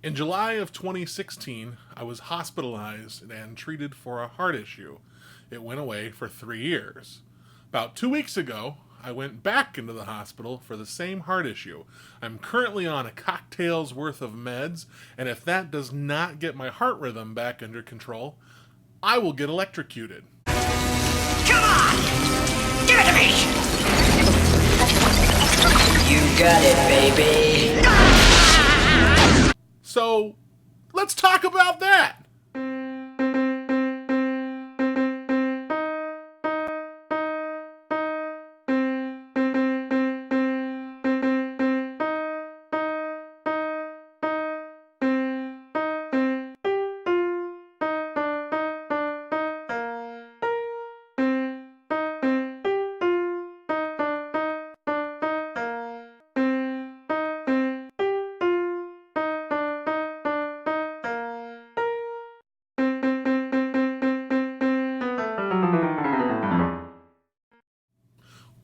In July of 2016, I was hospitalized and treated for a heart issue. It went away for 3 years. About 2 weeks ago, I went back into the hospital for the same heart issue. I'm currently on a cocktail's worth of meds, and if that does not get my heart rhythm back under control, I will get electrocuted. Come on! Give it to me! You got it, baby! So, let's talk about that!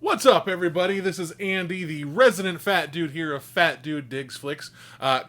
What's up, everybody? This is Andy, the resident fat dude here of Fat Dude Digs Flicks,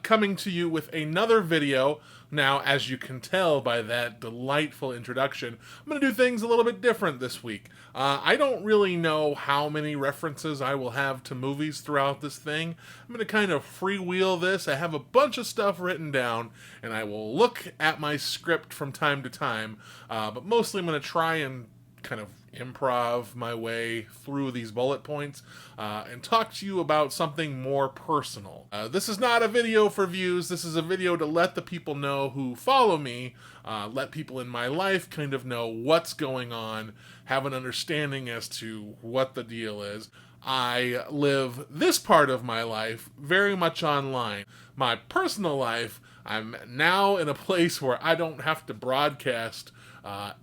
coming to you with another video. Now, as you can tell by that delightful introduction, I'm going to do things a little bit different this week. I don't really know how many references I will have to movies throughout this thing. I'm going to kind of freewheel this. I have a bunch of stuff written down, and I will look at my script from time to time, but mostly I'm going to try and kind of improv my way through these bullet points and talk to you about something more personal. This is not a video for views. This is a video to let the people know who follow me, let people in my life kind of know what's going on, have an understanding as to what the deal is. I live this part of my life very much online. My personal life, I'm now in a place where I don't have to broadcast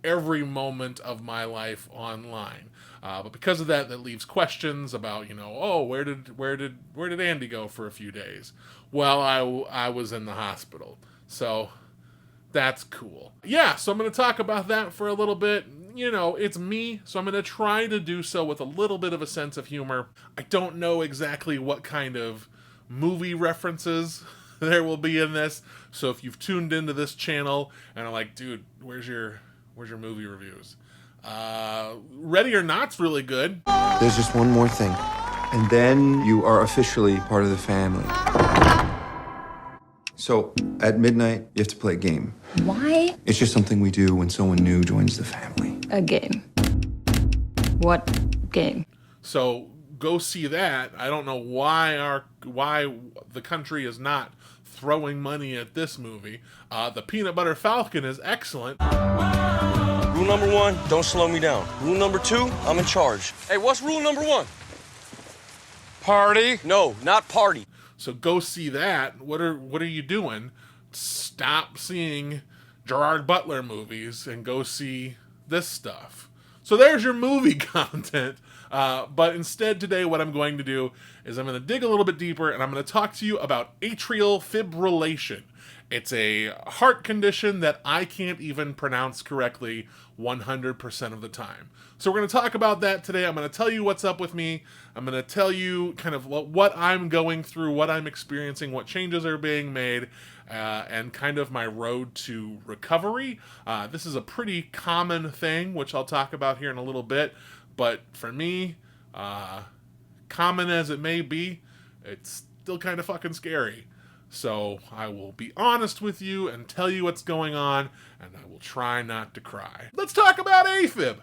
every moment of my life online, but because of that, that leaves questions about, oh, where did Andy go for a few days? Well, I was in the hospital, so that's cool. Yeah, so I'm going to talk about that for a little bit. It's me, so I'm going to try to do so with a little bit of a sense of humor. I don't know exactly what kind of movie references there will be in this, so if you've tuned into this channel and are like, dude, where's your movie reviews? Ready or Not's really good. There's just one more thing, and then you are officially part of the family. So, at midnight, you have to play a game. Why? It's just something we do when someone new joins the family. A game. What game? So, go see that. I don't know why the country is not throwing money at this movie. The Peanut Butter Falcon is excellent. Rule number 1, don't slow me down. Rule number 2, I'm in charge. Hey, what's rule number 1? Party? No, not party. So go see that. What are you doing? Stop seeing Gerard Butler movies and go see this stuff. So there's your movie content. But instead today what I'm going to do is I'm going to dig a little bit deeper and I'm going to talk to you about atrial fibrillation. It's a heart condition that I can't even pronounce correctly 100% of the time. So we're going to talk about that today. I'm going to tell you what's up with me. I'm going to tell you kind of what I'm going through, what I'm experiencing, what changes are being made, and kind of my road to recovery. This is a pretty common thing, which I'll talk about here in a little bit. But for me, common as it may be, it's still kind of fucking scary. So I will be honest with you and tell you what's going on, and I will try not to cry. Let's talk about a-fib.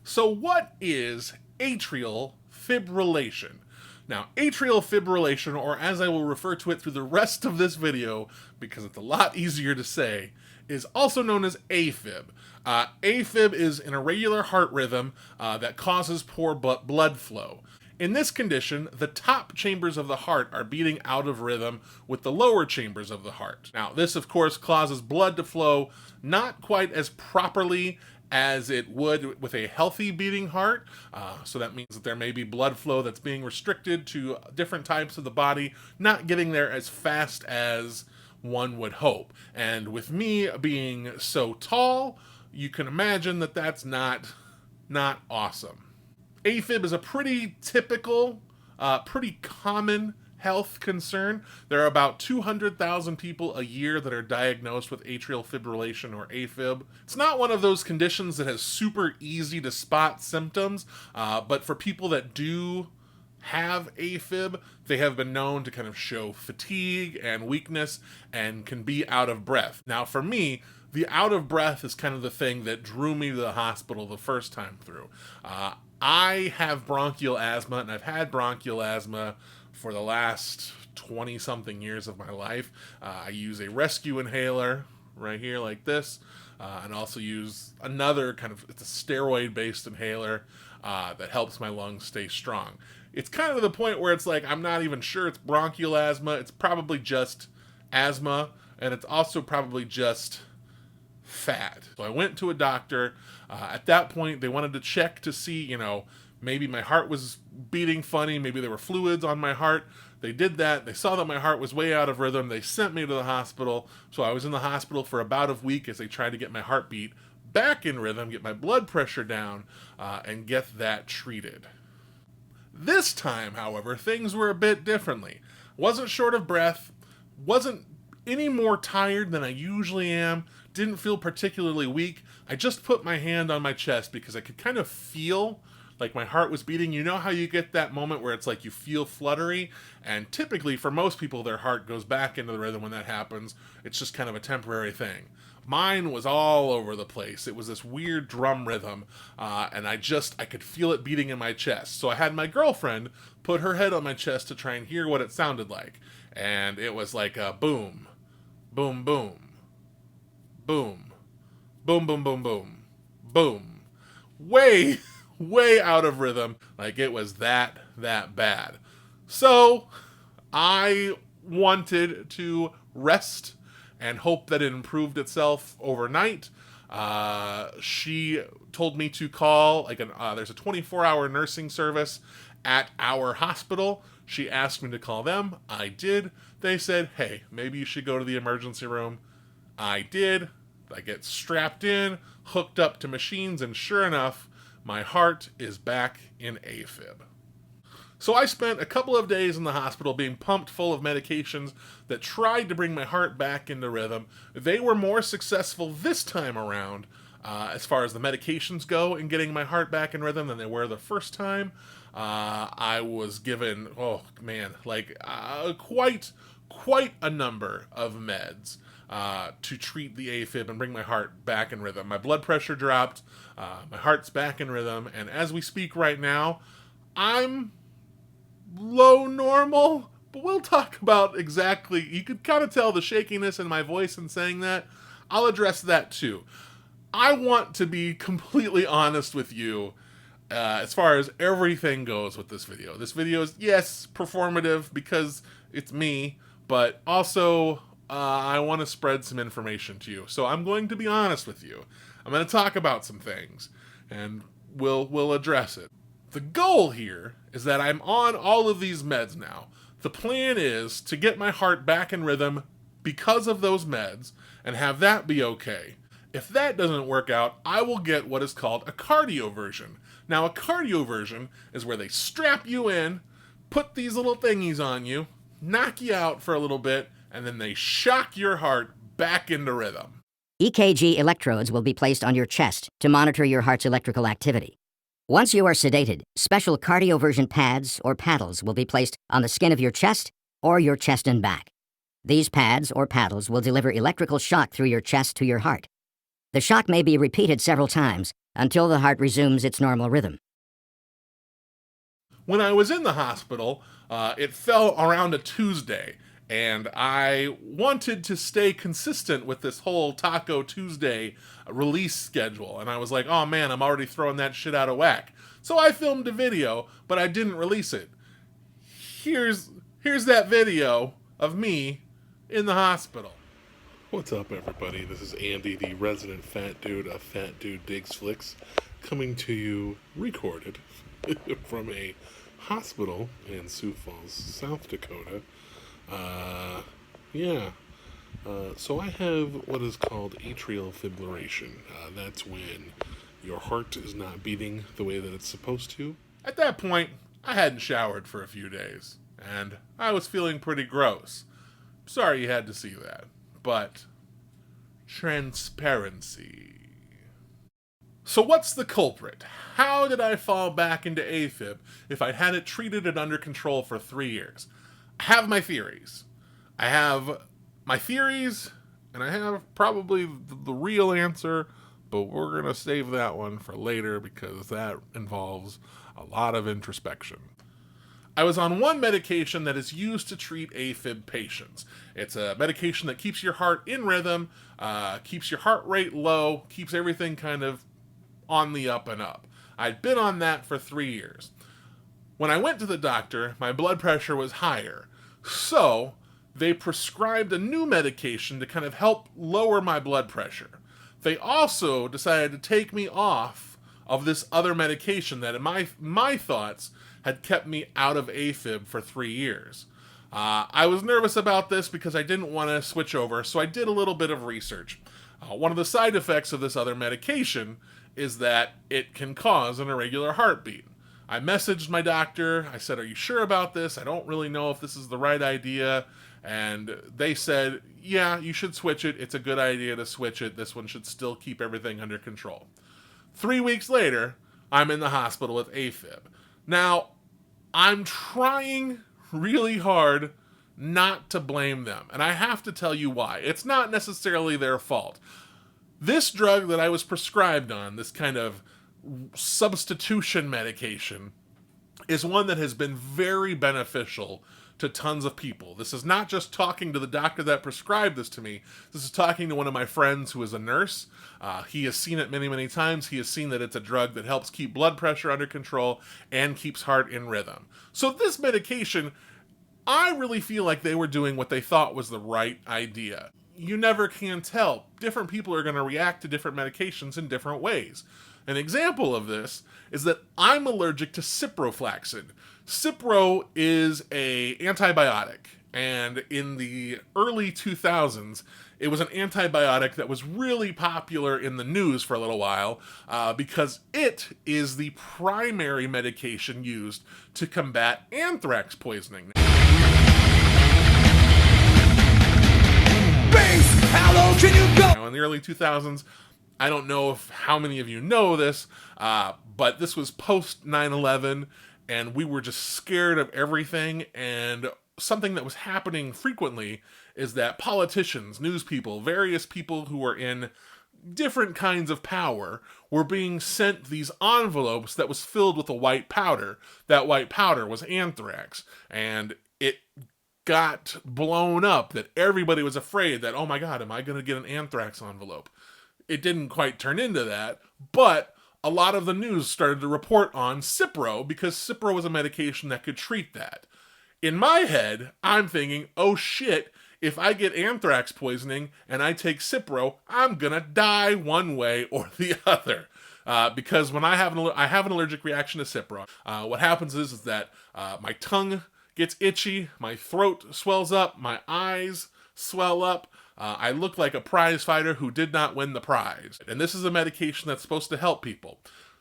So what is atrial fibrillation? Now, atrial fibrillation, or as I will refer to it through the rest of this video, because it's a lot easier to say, is also known as a-fib. A-fib is an irregular heart rhythm that causes poor blood flow. In this condition, the top chambers of the heart are beating out of rhythm with the lower chambers of the heart. Now, this, of course, causes blood to flow not quite as properly as it would with a healthy beating heart. So that means that there may be blood flow that's being restricted to different types of the body, not getting there as fast as one would hope. And with me being so tall, you can imagine that that's not awesome. A-fib is a pretty typical, pretty common health concern. There are about 200,000 people a year that are diagnosed with atrial fibrillation or AFib. It's not one of those conditions that has super easy to spot symptoms, but for people that do have AFib, they have been known to kind of show fatigue and weakness and can be out of breath. Now, for me, the out of breath is kind of the thing that drew me to the hospital the first time through. I have bronchial asthma, and I've had bronchial asthma for the last 20-something years of my life. I use a rescue inhaler right here like this, and also use another kind of, it's a steroid-based inhaler that helps my lungs stay strong. It's kind of to the point where it's like, I'm not even sure it's bronchial asthma. It's probably just asthma, and it's also probably just fat. So I went to a doctor. At that point, they wanted to check to see, you know, maybe my heart was beating funny. Maybe there were fluids on my heart. They did that. They saw that my heart was way out of rhythm. They sent me to the hospital. So I was in the hospital for about a week as they tried to get my heartbeat back in rhythm, get my blood pressure down, and get that treated. This time, however, things were a bit differently. Wasn't short of breath, wasn't any more tired than I usually am, didn't feel particularly weak. I just put my hand on my chest because I could kind of feel like my heart was beating. You know how you get that moment where it's like you feel fluttery? And typically, for most people, their heart goes back into the rhythm when that happens. It's just kind of a temporary thing. Mine was all over the place. It was this weird drum rhythm, and I could feel it beating in my chest. So I had my girlfriend put her head on my chest to try and hear what it sounded like. And it was like a boom, boom, boom, boom, boom, boom, boom, boom, boom. Way out of rhythm. Like it was that bad. So I wanted to rest and hope that it improved itself overnight. She told me to call, there's a 24-hour nursing service at our hospital. She asked me to call them. I did. They said, hey, maybe you should go to the emergency room. I did. I get strapped in, hooked up to machines, and sure enough, my heart is back in AFib. So I spent a couple of days in the hospital being pumped full of medications that tried to bring my heart back into rhythm. They were more successful this time around as far as the medications go in getting my heart back in rhythm than they were the first time. I was given, quite a number of meds to treat the AFib and bring my heart back in rhythm. My blood pressure dropped, my heart's back in rhythm, and as we speak right now, I'm low normal, but we'll talk about exactly, you could kind of tell the shakiness in my voice in saying that. I'll address that too. I want to be completely honest with you as far as everything goes with this video. This video is, yes, performative because it's me, but also I want to spread some information to you. So I'm going to be honest with you. I'm going to talk about some things, and we'll address it. The goal here is that I'm on all of these meds now. The plan is to get my heart back in rhythm because of those meds and have that be okay. If that doesn't work out, I will get what is called a cardioversion. Now, a cardioversion is where they strap you in, put these little thingies on you, knock you out for a little bit, and then they shock your heart back into rhythm. EKG electrodes will be placed on your chest to monitor your heart's electrical activity. Once you are sedated, special cardioversion pads or paddles will be placed on the skin of your chest or your chest and back. These pads or paddles will deliver electrical shock through your chest to your heart. The shock may be repeated several times until the heart resumes its normal rhythm. When I was in the hospital, it fell around a Tuesday, and I wanted to stay consistent with this whole Taco Tuesday release schedule. And I was like, oh man, I'm already throwing that shit out of whack. So I filmed a video, but I didn't release it. Here's that video of me in the hospital. What's up, everybody? This is Andy, the resident fat dude of Fat Dude Digs Flicks, coming to you recorded from a hospital in Sioux Falls, South Dakota. So I have what is called atrial fibrillation. That's when your heart is not beating the way that it's supposed to. At that point, I hadn't showered for a few days. and I was feeling pretty gross. Sorry you had to see that, but transparency. So what's the culprit? How did I fall back into AFib if I had it treated and under control for 3 years? I have my theories. And I have probably the real answer, but we're going to save that one for later because that involves a lot of introspection. I was on one medication that is used to treat AFib patients. It's a medication that keeps your heart in rhythm, keeps your heart rate low, keeps everything kind of on the up and up. I'd been on that for 3 years. When I went to the doctor, my blood pressure was higher. So they prescribed a new medication to kind of help lower my blood pressure. They also decided to take me off of this other medication that in my thoughts had kept me out of AFib for 3 years. I was nervous about this because I didn't want to switch over, so I did a little bit of research. One of the side effects of this other medication is that it can cause an irregular heartbeat. I messaged my doctor. I said, "Are you sure about this? I don't really know if this is the right idea." And they said, "Yeah, you should switch it. It's a good idea to switch it. This one should still keep everything under control." 3 weeks later, I'm in the hospital with AFib. Now, I'm trying really hard not to blame them, and I have to tell you why. It's not necessarily their fault. This drug that I was prescribed on, this kind of substitution medication, is one that has been very beneficial to tons of people. This is not just talking to the doctor that prescribed this to me. This is talking to one of my friends who is a nurse. He has seen it many, many times. He has seen that it's a drug that helps keep blood pressure under control and keeps heart in rhythm. So this medication, I really feel like they were doing what they thought was the right idea. You never can tell. Different people are going to react to different medications in different ways. An example of this is that I'm allergic to ciprofloxacin. Cipro is an antibiotic, and in the early 2000s, it was an antibiotic that was really popular in the news for a little while because it is the primary medication used to combat anthrax poisoning. How low can you go? Now, in the early 2000s, I don't know how many of you know this, but this was post 9/11, and we were just scared of everything, and something that was happening frequently is that politicians, news people, various people who were in different kinds of power were being sent these envelopes that was filled with a white powder. That white powder was anthrax, and it got blown up that everybody was afraid that, oh my God, am I going to get an anthrax envelope? It didn't quite turn into that, but a lot of the news started to report on Cipro because Cipro was a medication that could treat that. In my head, I'm thinking, oh shit, if I get anthrax poisoning and I take Cipro, I'm going to die one way or the other. Because when I have an allergic reaction to Cipro, what happens is that my tongue gets itchy, my throat swells up, my eyes swell up. I look like a prize fighter who did not win the prize. And this is a medication that's supposed to help people.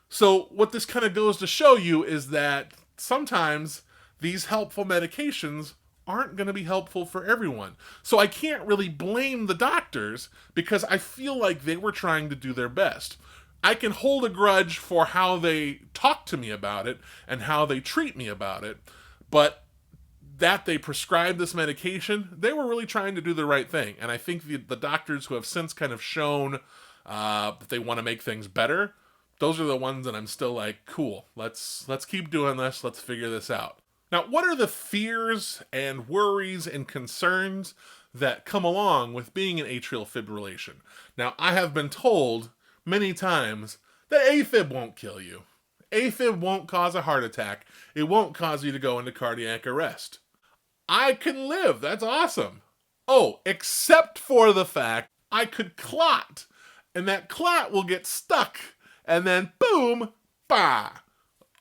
So what this kind of goes to show you is that sometimes these helpful medications aren't going to be helpful for everyone. So I can't really blame the doctors because I feel like they were trying to do their best. I can hold a grudge for how they talk to me about it and how they treat me about it, but that they prescribed this medication, they were really trying to do the right thing. And I think the doctors who have since kind of shown that they want to make things better, those are the ones that I'm still like, cool, let's keep doing this, let's figure this out. Now, what are the fears and worries and concerns that come along with being in atrial fibrillation? Now, I have been told many times that AFib won't kill you. AFib won't cause a heart attack. It won't cause you to go into cardiac arrest. I can live. That's awesome. Oh, except for the fact I could clot, and that clot will get stuck, and then boom, bah,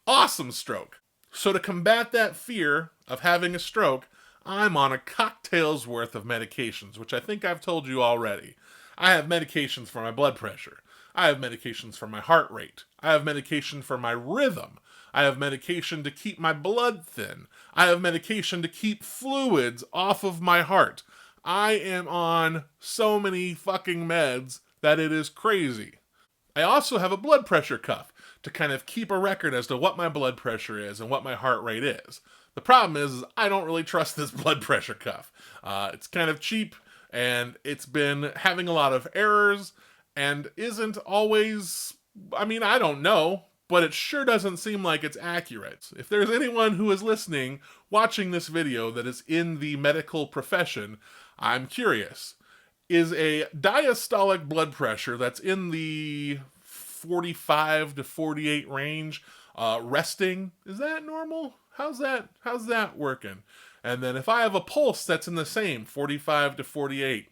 awesome stroke. So to combat that fear of having a stroke, I'm on a cocktail's worth of medications, which I think I've told you already. I have medications for my blood pressure. I have medications for my heart rate. I have medication for my rhythm. I have medication to keep my blood thin. I have medication to keep fluids off of my heart. I am on so many fucking meds that it is crazy. I also have a blood pressure cuff to kind of keep a record as to what my blood pressure is and what my heart rate is. The problem is I don't really trust this blood pressure cuff. It's kind of cheap, and it's been having a lot of errors, and isn't always, I mean, I don't know, but it sure doesn't seem like it's accurate. If there's anyone who is listening, watching this video that is in the medical profession, I'm curious. Is a diastolic blood pressure that's in the 45 to 48 range resting, is that normal? How's that working? And then if I have a pulse that's in the same 45 to 48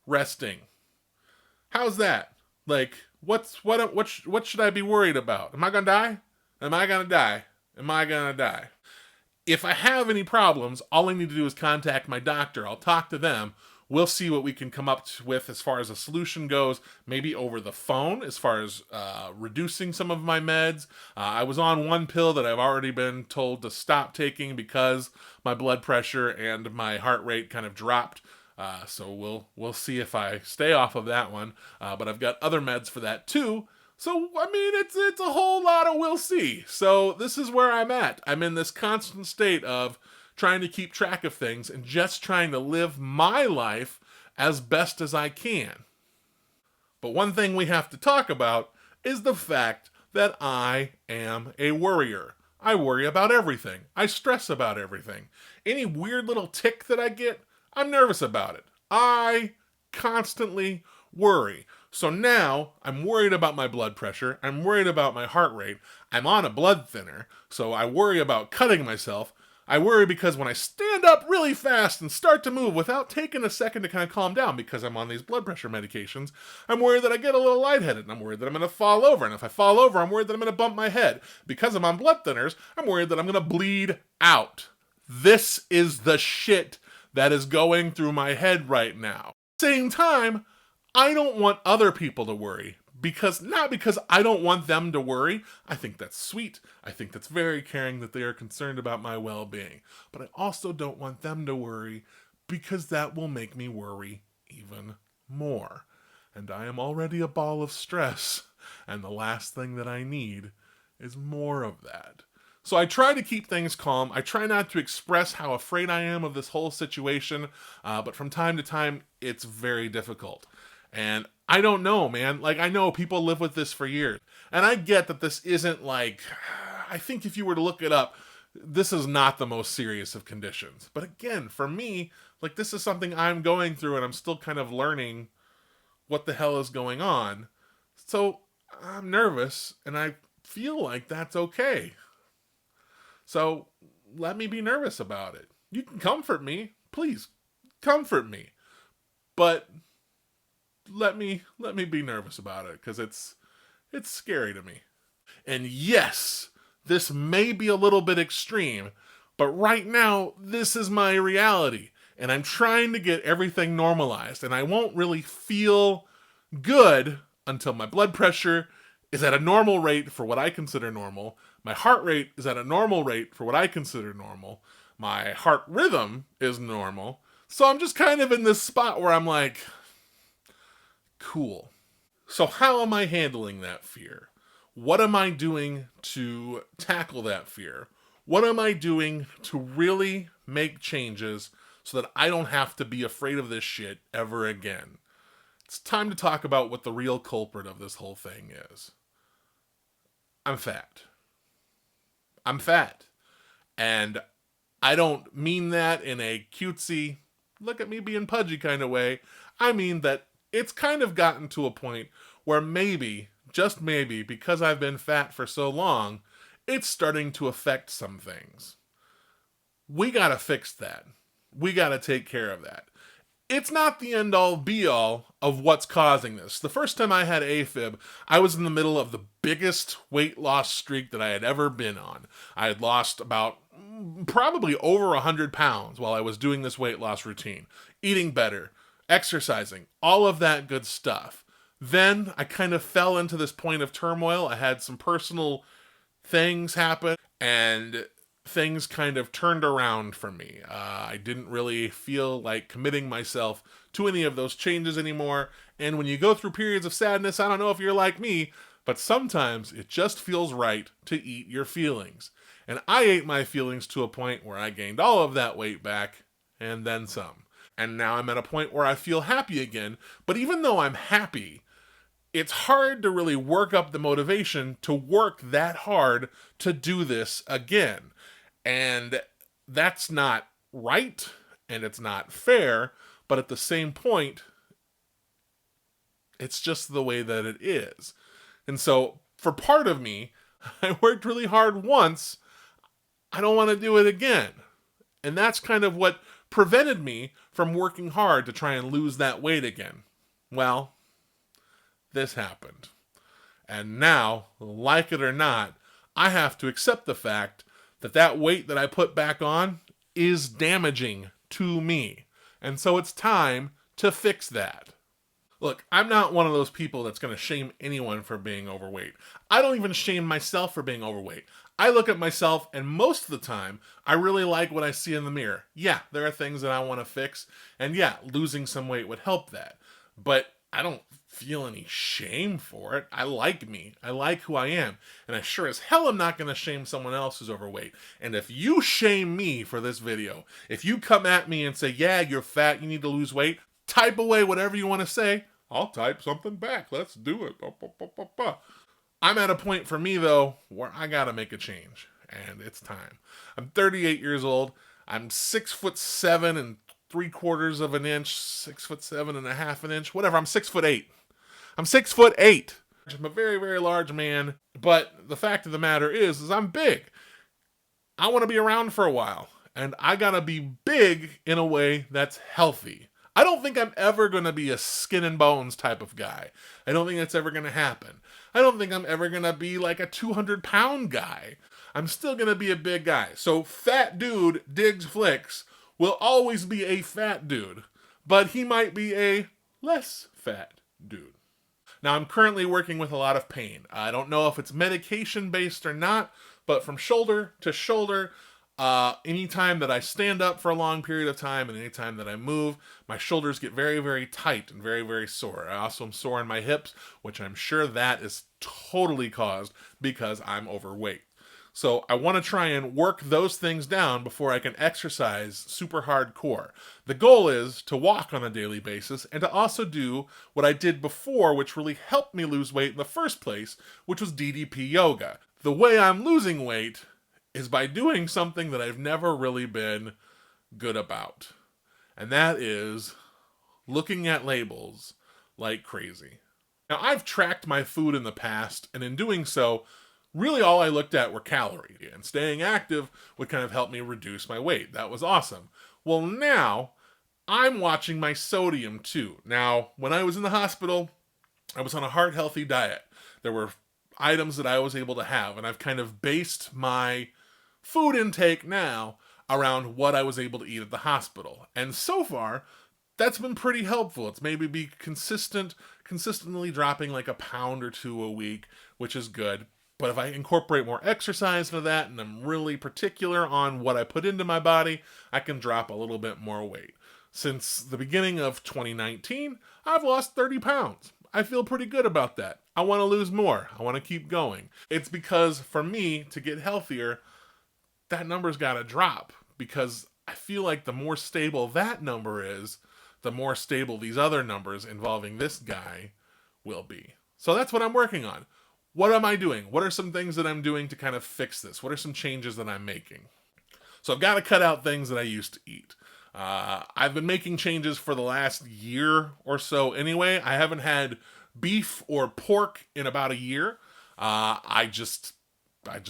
resting, how's that? Like, what should I be worried about? Am I gonna die? Am I gonna die? Am I gonna die? If I have any problems, all I need to do is contact my doctor. I'll talk to them. We'll see what we can come up with as far as a solution goes, maybe over the phone, as far as reducing some of my meds. I was on one pill that I've already been told to stop taking because my blood pressure and my heart rate kind of dropped. So we'll see if I stay off of that one. But I've got other meds for that too. So, I mean, it's a whole lot of we'll see. So this is where I'm at. I'm in this constant state of trying to keep track of things and just trying to live my life as best as I can. But one thing we have to talk about is the fact that I am a worrier. I worry about everything. I stress about everything. Any weird little tick that I get, I'm nervous about it. I constantly worry. So now I'm worried about my blood pressure. I'm worried about my heart rate. I'm on a blood thinner, so I worry about cutting myself. I worry because when I stand up really fast and start to move without taking a second to kind of calm down because I'm on these blood pressure medications, I'm worried that I get a little lightheaded, and I'm worried that I'm going to fall over. And if I fall over, I'm worried that I'm going to bump my head. Because I'm on blood thinners, I'm worried that I'm going to bleed out. This is the shit that is going through my head right now. Same time, I don't want other people to worry. Not because I don't want them to worry. I think that's sweet. I think that's very caring that they are concerned about my well-being. But I also don't want them to worry because that will make me worry even more. And I am already a ball of stress. And the last thing that I need is more of that. So I try to keep things calm. I try not to express how afraid I am of this whole situation. But from time to time, it's very difficult. And I don't know, man. Like, I know people live with this for years. And I get that this isn't like, I think if you were to look it up, this is not the most serious of conditions. But again, for me, like, this is something I'm going through and I'm still kind of learning what the hell is going on. So I'm nervous and I feel like that's okay. So let me be nervous about it. You can comfort me. Please, comfort me. But let me be nervous about it, because it's scary to me. And yes, this may be a little bit extreme, but right now, this is my reality. And I'm trying to get everything normalized. And I won't really feel good until my blood pressure is at a normal rate for what I consider normal. My heart rate is at a normal rate for what I consider normal. My heart rhythm is normal. So I'm just kind of in this spot where I'm like, cool. So how am I handling that fear? What am I doing to tackle that fear? What am I doing to really make changes so that I don't have to be afraid of this shit ever again? It's time to talk about what the real culprit of this whole thing is. I'm fat. I'm fat. And I don't mean that in a cutesy, look at me being pudgy kind of way. I mean that it's kind of gotten to a point where maybe, just maybe, because I've been fat for so long, it's starting to affect some things. We gotta fix that. We gotta take care of that. It's not the end-all, be-all of what's causing this. The first time I had a-fib, I was in the middle of the biggest weight loss streak that I had ever been on. I had lost about probably over 100 pounds while I was doing this weight loss routine, eating better, exercising, all of that good stuff. Then I kind of fell into this point of turmoil. I had some personal things happen. and things kind of turned around for me. I didn't really feel like committing myself to any of those changes anymore. And when you go through periods of sadness, I don't know if you're like me, but sometimes it just feels right to eat your feelings. And I ate my feelings to a point where I gained all of that weight back and then some. And now I'm at a point where I feel happy again. But even though I'm happy, it's hard to really work up the motivation to work that hard to do this again. And that's not right, and it's not fair, but at the same point, it's just the way that it is. And so, for part of me, I worked really hard once, I don't want to do it again. And that's kind of what prevented me from working hard to try and lose that weight again. Well, this happened. And now, like it or not, I have to accept the fact that that weight that I put back on is damaging to me. And so it's time to fix that. Look, I'm not one of those people that's going to shame anyone for being overweight. I don't even shame myself for being overweight. I look at myself, and most of the time, I really like what I see in the mirror. Yeah, there are things that I want to fix, and yeah, losing some weight would help that. But I don't feel any shame for it. I like me. I like who I am. And I sure as hell am not going to shame someone else who's overweight. And if you shame me for this video, if you come at me and say, yeah, you're fat, you need to lose weight, type away whatever you want to say. I'll type something back. Let's do it. I'm at a point for me, though, where I got to make a change. And it's time. I'm 38 years old. I'm 6'7" and 3/4 of an inch, 6'7" and a half an inch, whatever. I'm 6'8". I'm 6'8". I'm a very, very large man. But the fact of the matter is I'm big. I want to be around for a while. And I got to be big in a way that's healthy. I don't think I'm ever going to be a skin and bones type of guy. I don't think that's ever going to happen. I don't think I'm ever going to be like a 200-pound guy. I'm still going to be a big guy. So fat dude digs flicks will always be a fat dude, but he might be a less fat dude. Now, I'm currently working with a lot of pain. I don't know if it's medication-based or not, but from shoulder to shoulder, anytime that I stand up for a long period of time and anytime that I move, my shoulders get very, very tight and very, very sore. I also am sore in my hips, which I'm sure that is totally caused because I'm overweight. So I want to try and work those things down before I can exercise super hardcore. The goal is to walk on a daily basis and to also do what I did before, which really helped me lose weight in the first place, which was DDP yoga. The way I'm losing weight is by doing something that I've never really been good about. And that is looking at labels like crazy. Now, I've tracked my food in the past, and in doing so, really all I looked at were calories, and staying active would kind of help me reduce my weight. That was awesome. Well, now I'm watching my sodium too. Now, when I was in the hospital, I was on a heart-healthy diet. There were items that I was able to have, and I've kind of based my food intake now around what I was able to eat at the hospital. And so far, that's been pretty helpful. It's maybe be consistently dropping like a pound or two a week, which is good. But if I incorporate more exercise into that and I'm really particular on what I put into my body, I can drop a little bit more weight. Since the beginning of 2019, I've lost 30 pounds. I feel pretty good about that. I want to lose more. I want to keep going. It's because for me to get healthier, that number's got to drop, because I feel like the more stable that number is, the more stable these other numbers involving this guy will be. So that's what I'm working on. What am I doing? What are some things that I'm doing to kind of fix this? What are some changes that I'm making? So I've got to cut out things that I used to eat. I've been making changes for the last year or so anyway. I haven't had beef or pork in about a year. I just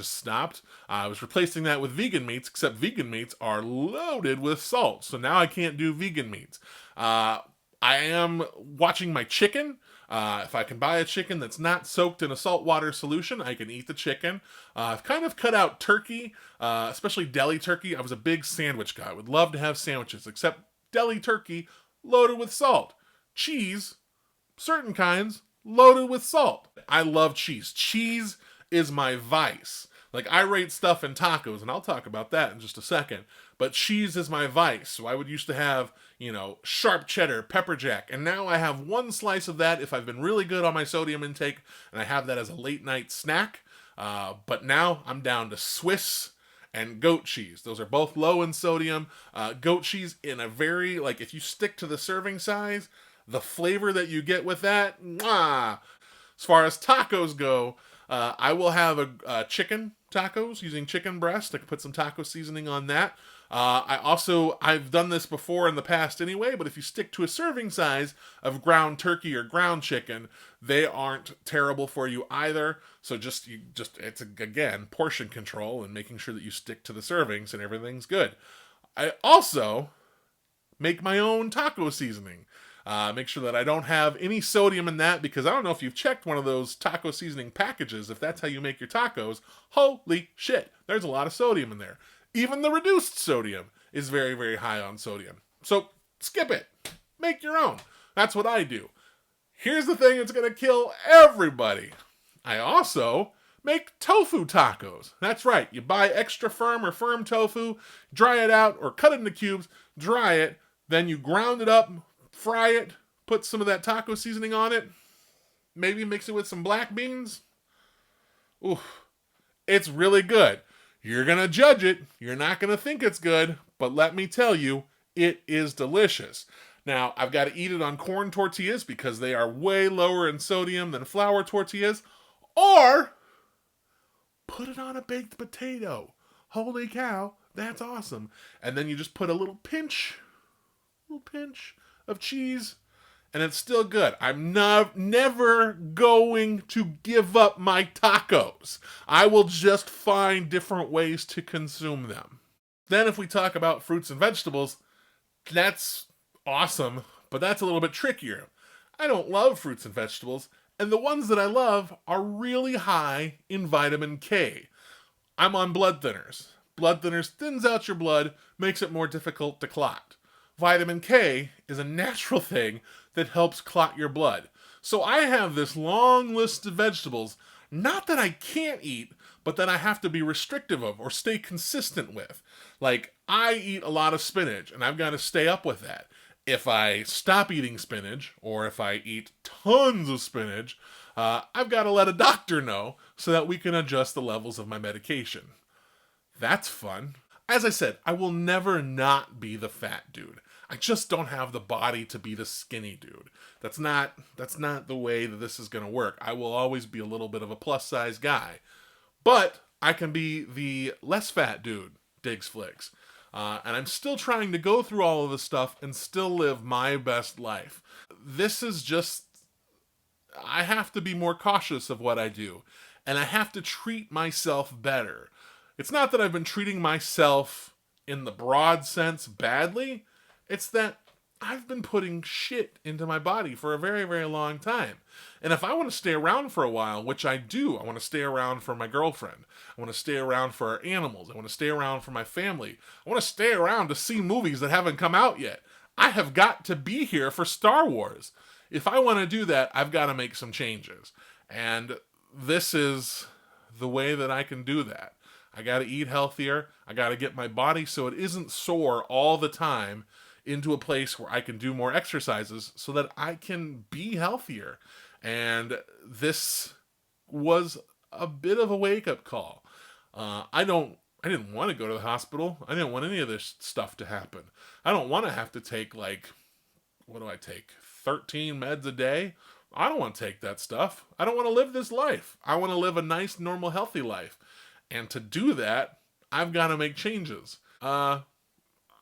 stopped. I was replacing that with vegan meats, except vegan meats are loaded with salt. So now I can't do vegan meats. I am watching my chicken. If I can buy a chicken that's not soaked in a saltwater solution, I can eat the chicken. I've kind of cut out turkey, especially deli turkey. I was a big sandwich guy. I would love to have sandwiches, except deli turkey loaded with salt. Cheese, certain kinds, loaded with salt. I love cheese. Cheese is my vice. Like, I rate stuff in tacos, and I'll talk about that in just a second. But cheese is my vice. So I would used to have, sharp cheddar, pepper jack, and now I have one slice of that if I've been really good on my sodium intake, and I have that as a late night snack. But now I'm down to Swiss and goat cheese. Those are both low in sodium. Goat cheese in a very, if you stick to the serving size, the flavor that you get with that, mwah! As far as tacos go, I will have a chicken tacos using chicken breast. I can put some taco seasoning on that. I've done this before in the past anyway, but if you stick to a serving size of ground turkey or ground chicken, they aren't terrible for you either. So it's again, portion control and making sure that you stick to the servings and everything's good. I also make my own taco seasoning. Make sure that I don't have any sodium in that, because I don't know if you've checked one of those taco seasoning packages, if that's how you make your tacos. Holy shit, there's a lot of sodium in there. Even the reduced sodium is very, very high on sodium. So skip it. Make your own. That's what I do. Here's the thing that's going to kill everybody. I also make tofu tacos. That's right. You buy extra firm or firm tofu, dry it out or cut it into cubes, dry it, then you ground it up, fry it, put some of that taco seasoning on it, maybe mix it with some black beans. Ooh, it's really good. You're going to judge it. You're not going to think it's good, but let me tell you, it is delicious. Now, I've got to eat it on corn tortillas because they are way lower in sodium than flour tortillas, or put it on a baked potato. Holy cow, that's awesome. And then you just put a little pinch of cheese, and it's still good. I'm never going to give up my tacos. I will just find different ways to consume them. Then if we talk about fruits and vegetables, that's awesome, but that's a little bit trickier. I don't love fruits and vegetables, and the ones that I love are really high in vitamin K. I'm on blood thinners. Blood thinners thins out your blood, makes it more difficult to clot. Vitamin K is a natural thing that helps clot your blood. So I have this long list of vegetables, not that I can't eat, but that I have to be restrictive of or stay consistent with. Like, I eat a lot of spinach, and I've got to stay up with that. If I stop eating spinach, or if I eat tons of spinach, I've got to let a doctor know so that we can adjust the levels of my medication. That's fun. As I said, I will never not be the fat dude. I just don't have the body to be the skinny dude. That's not the way that this is going to work. I will always be a little bit of a plus size guy. But I can be the less fat dude, Diggs Flicks. And I'm still trying to go through all of this stuff and still live my best life. This is just, I have to be more cautious of what I do. And I have to treat myself better. It's not that I've been treating myself in the broad sense badly. It's that I've been putting shit into my body for a very, very long time. And if I want to stay around for a while, which I do, I want to stay around for my girlfriend. I want to stay around for our animals. I want to stay around for my family. I want to stay around to see movies that haven't come out yet. I have got to be here for Star Wars. If I want to do that, I've got to make some changes. And this is the way that I can do that. I got to eat healthier. I got to get my body so it isn't sore all the time into a place where I can do more exercises so that I can be healthier. And this was a bit of a wake-up call. I didn't want to go to the hospital. I didn't want any of this stuff to happen. I don't want to have to take, what do I take? 13 meds a day? I don't want to take that stuff. I don't want to live this life. I want to live a nice, normal, healthy life. And to do that, I've got to make changes.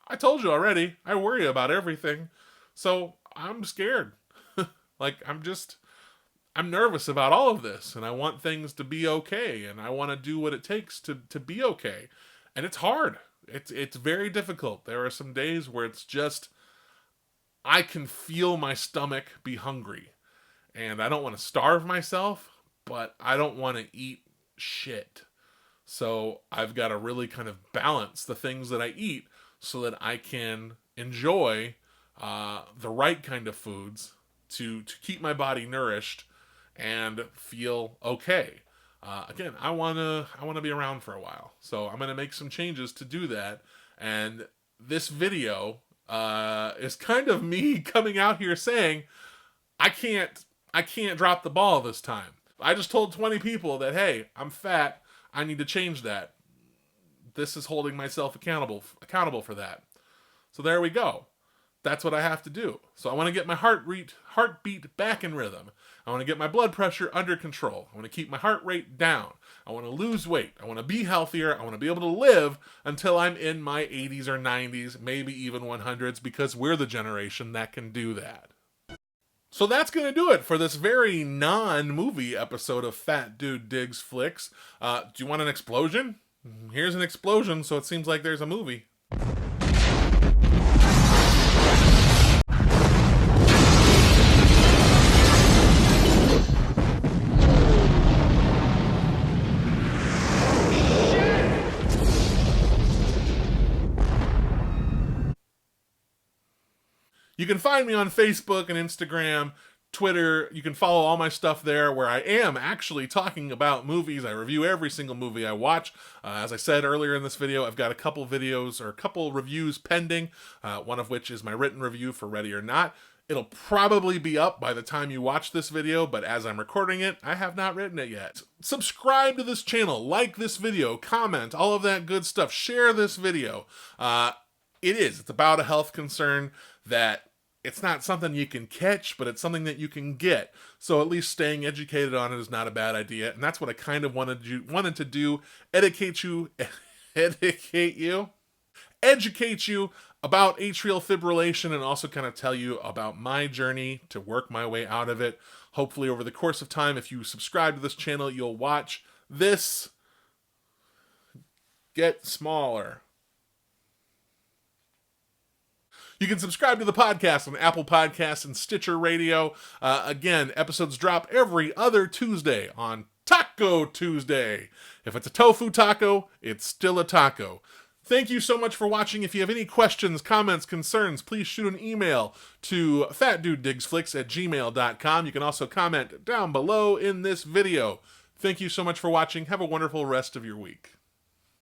I told you already, I worry about everything. So I'm scared. I'm nervous about all of this, and I want things to be okay, and I want to do what it takes to be okay. And it's hard. It's very difficult. There are some days where it's just, I can feel my stomach be hungry. And I don't want to starve myself, but I don't want to eat shit. So I've got to really kind of balance the things that I eat so that I can enjoy the right kind of foods to keep my body nourished and feel okay. Again, I wanna be around for a while, so I'm gonna make some changes to do that. And this video is kind of me coming out here saying I can't drop the ball this time. I just told 20 people that, hey, I'm fat. I need to change that. This is holding myself accountable for that. So there we go. That's what I have to do. So I want to get my heartbeat back in rhythm. I want to get my blood pressure under control. I want to keep my heart rate down. I want to lose weight. I want to be healthier. I want to be able to live until I'm in my 80s or 90s, maybe even 100s, because we're the generation that can do that. So that's going to do it for this very non-movie episode of Fat Dude Digs Flicks. Do you want an explosion? Here's an explosion, so it seems like there's a movie. You can find me on Facebook and Instagram, Twitter. You can follow all my stuff there where I am actually talking about movies. I review every single movie I watch. As I said earlier in this video, I've got a couple videos or a couple reviews pending, one of which is my written review for Ready or Not. It'll probably be up by the time you watch this video, but as I'm recording it, I have not written it yet. Subscribe to this channel, like this video, comment, all of that good stuff. Share this video. It's about a health concern that it's not something you can catch, but it's something that you can get. So at least staying educated on it is not a bad idea. And that's what I kind of wanted to do. Educate you about atrial fibrillation, and also kind of tell you about my journey to work my way out of it. Hopefully over the course of time, if you subscribe to this channel, you'll watch this get smaller. You can subscribe to the podcast on Apple Podcasts and Stitcher Radio. Again, episodes drop every other Tuesday on Taco Tuesday. If it's a tofu taco, it's still a taco. Thank you so much for watching. If you have any questions, comments, concerns, please shoot an email to fatdudedigsflicks@gmail.com. You can also comment down below in this video. Thank you so much for watching. Have a wonderful rest of your week.